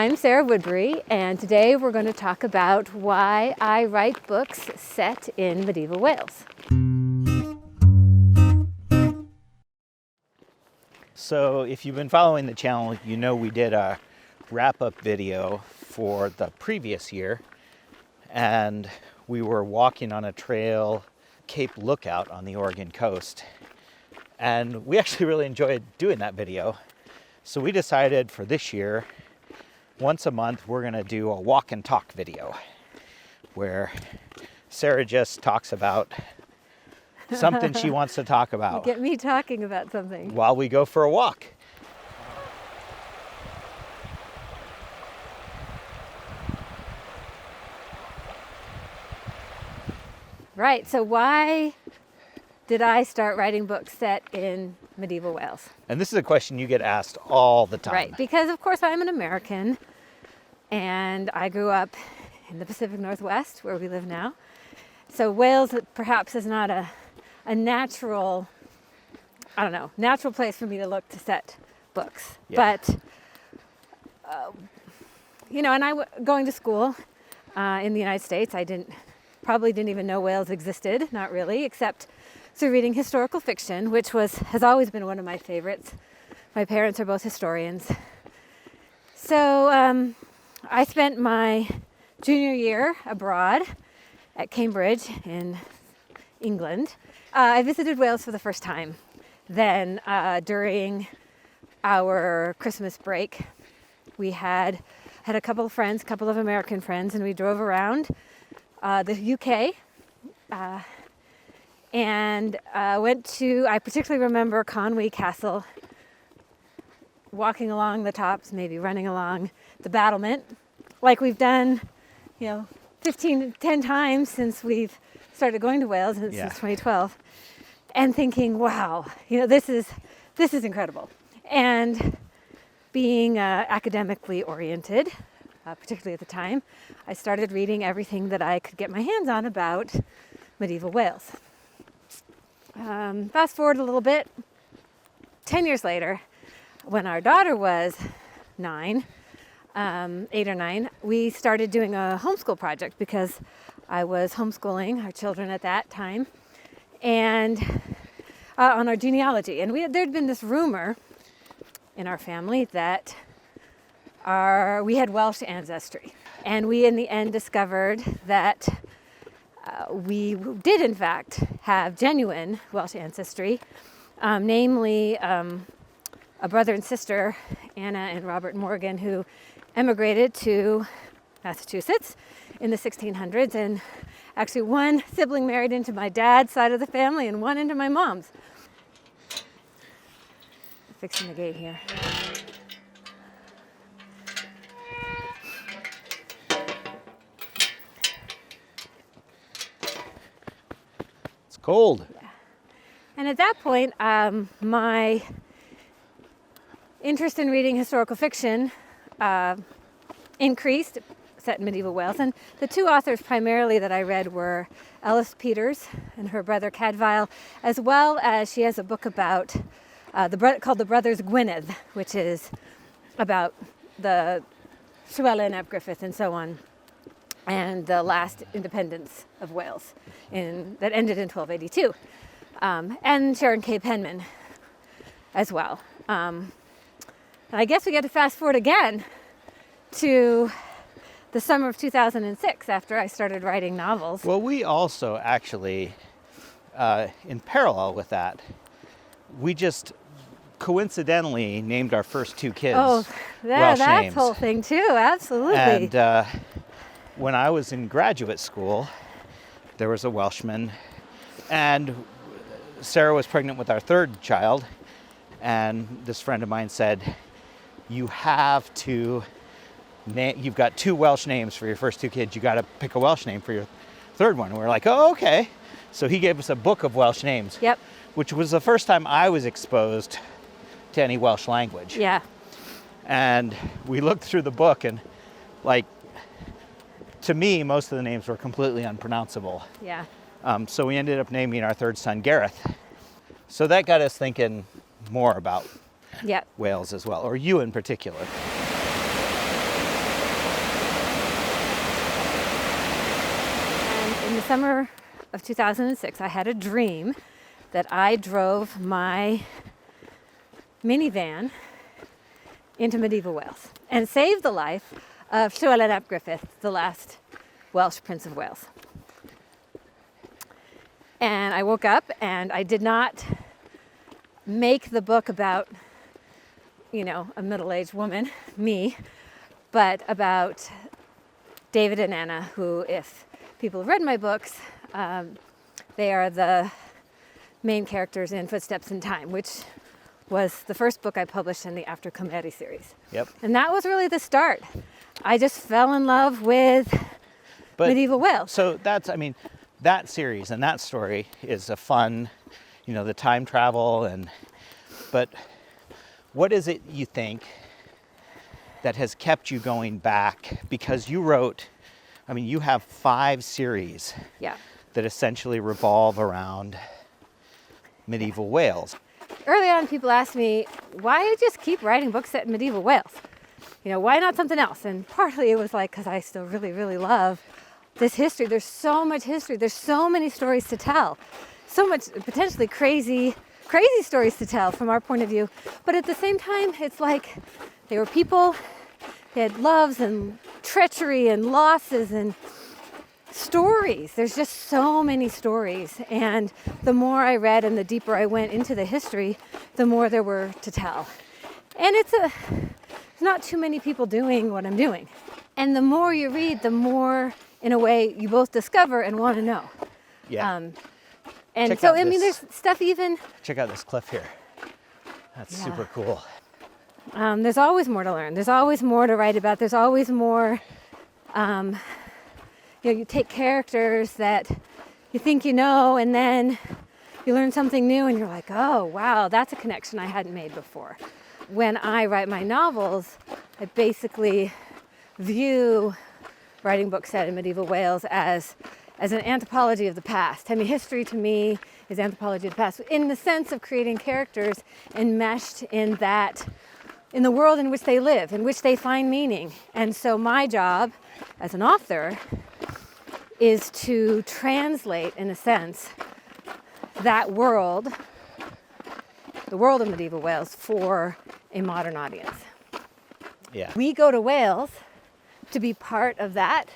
I'm Sarah Woodbury, and today we're going to talk about why I write books set in medieval Wales. So if you've been following the channel, you know we did a wrap-up video for the previous year, and we were walking on a trail, Cape Lookout on the Oregon coast, and we actually really enjoyed doing that video. So we decided for this year, once a month, we're gonna do a walk and talk video where Sarah just talks about something she wants to talk about. You get me talking about something. While we go for a walk. Right, so why did I start writing books set in medieval Wales? And this is a question you get asked all the time. Right, because of course I'm an American and I grew up in the Pacific Northwest where we live now. So Wales perhaps is not a natural, natural place for me to look to set books. Yeah. But, and going to school in the United States, I probably didn't even know Wales existed, not really, except through reading historical fiction, which has always been one of my favorites. My parents are both historians. So I spent my junior year abroad at Cambridge in England. I visited Wales for the first time. Then during our Christmas break, we had a couple of friends, a couple of American friends, and we drove around the UK and I particularly remember Conwy Castle, walking along the tops, maybe running along the battlement, like we've done, 10 times since we've started going to Wales since 2012, and thinking, wow, this is incredible. And being academically oriented, particularly at the time, I started reading everything that I could get my hands on about medieval Wales. Fast forward a little bit, 10 years later, when our daughter was 8 or 9, we started doing a homeschool project because I was homeschooling our children at that time, and on our genealogy. And there'd been this rumor in our family that we had Welsh ancestry. And we in the end discovered that we did in fact have genuine Welsh ancestry, namely a brother and sister, Anna and Robert Morgan, who emigrated to Massachusetts in the 1600s, and actually one sibling married into my dad's side of the family and one into my mom's. Fixing the gate here. It's cold. Yeah. And at that point, my interest in reading historical fiction increased, set in medieval Wales. And the two authors primarily that I read were Ellis Peters and her brother Cadfael, as well as she has a book about called The Brothers Gwynedd, which is about the Llywelyn ap Griffith and so on, and the last independence of Wales that ended in 1282, and Sharon K. Penman as well. And I guess we get to fast forward again to the summer of 2006 after I started writing novels. Well, we also actually, in parallel with that, we just coincidentally named our first two kids Welsh that names. Whole thing too, absolutely. And when I was in graduate school, there was a Welshman, and Sarah was pregnant with our third child, and this friend of mine said, you have to you've got two Welsh names for your first two kids, you got to pick a Welsh name for your third one. And we're like, oh, okay. So he gave us a book of Welsh names. Yep. Which was the first time I was exposed to any Welsh language. Yeah. And we looked through the book, and to me, most of the names were completely unpronounceable. Yeah. So we ended up naming our third son Gareth. So that got us thinking more about Wales as well, or you in particular. summer of 2006, I had a dream that I drove my minivan into medieval Wales and saved the life of Llywelyn ap Griffith, the last Welsh Prince of Wales. And I woke up and I did not make the book about, a middle-aged woman, me, but about David and Anna, who, if people have read my books, they are the main characters in Footsteps in Time, which was the first book I published in the After Comedy series. Yep. And that was really the start. I just fell in love with medieval Wales. So that series and that story is a fun, the time travel but what is it you think that has kept you going back? Because you have 5 series that essentially revolve around medieval Wales. Early on, people asked me, why do you just keep writing books set in medieval Wales? Why not something else? And partly it was because I still really, really love this history. There's so much history. There's so many stories to tell. So much potentially crazy stories to tell from our point of view. But at the same time, it's like they were people, they had loves and treachery and losses and stories. There's just so many stories. And the more I read and the deeper I went into the history, the more there were to tell. And it's not too many people doing what I'm doing. And the more you read, the more, in a way, you both discover and want to know. Yeah. There's stuff even... Check out this cliff here. That's super cool. There's always more to learn. There's always more to write about. There's always more... you take characters that you think you know, and then you learn something new, and you're like, oh, wow, that's a connection I hadn't made before. When I write my novels, I basically view writing books set in medieval Wales as an anthropology of the past. History to me is anthropology of the past, in the sense of creating characters enmeshed in the world in which they live, in which they find meaning. And so my job as an author is to translate, in a sense, that world, the world of medieval Wales, for a modern audience. Yeah. We go to Wales to be part of that,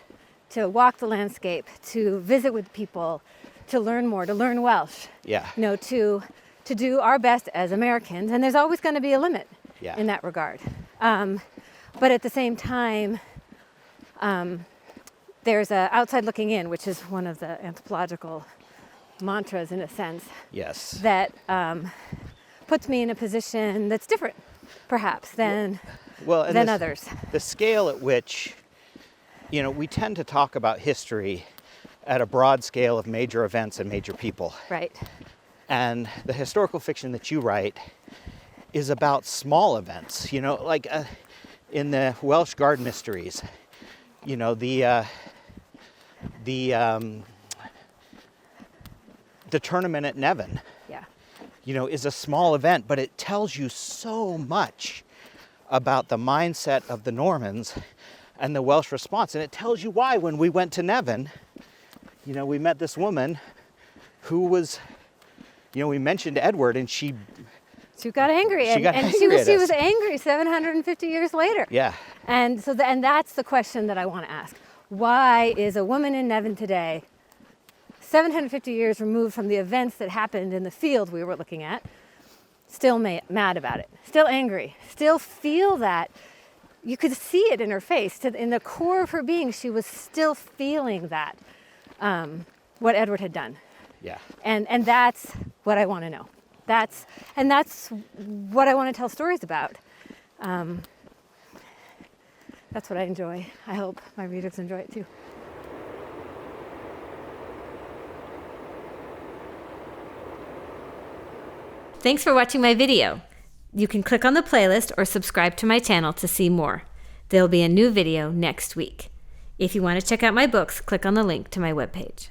to walk the landscape, to visit with people, to learn more, to learn Welsh. Yeah. To do our best as Americans, and there's always going to be a limit in that regard. But at the same time, there's a outside looking in, which is one of the anthropological mantras, in a sense. Yes. That puts me in a position that's different, perhaps, than others. The scale at which, we tend to talk about history at a broad scale of major events and major people. Right. And the historical fiction that you write is about small events, like in the Welsh Garden Mysteries, the tournament at Nevin, is a small event, but it tells you so much about the mindset of the Normans and the Welsh response. And it tells you why, when we went to Nevin, we met this woman who was, we mentioned Edward, and she got angry. She was angry 750 years later. Yeah. And so and that's the question that I want to ask. Why is a woman in Nevin today, 750 years removed from the events that happened in the field we were looking at, still mad about it, still angry, still feel that? You could see it in her face. In the core of her being, she was still feeling that, what Edward had done. Yeah. And that's what I want to know. That's what I want to tell stories about. That's what I enjoy. I hope my readers enjoy it too. Thanks for watching my video. You can click on the playlist or subscribe to my channel to see more. There'll be a new video next week. If you want to check out my books, click on the link to my webpage.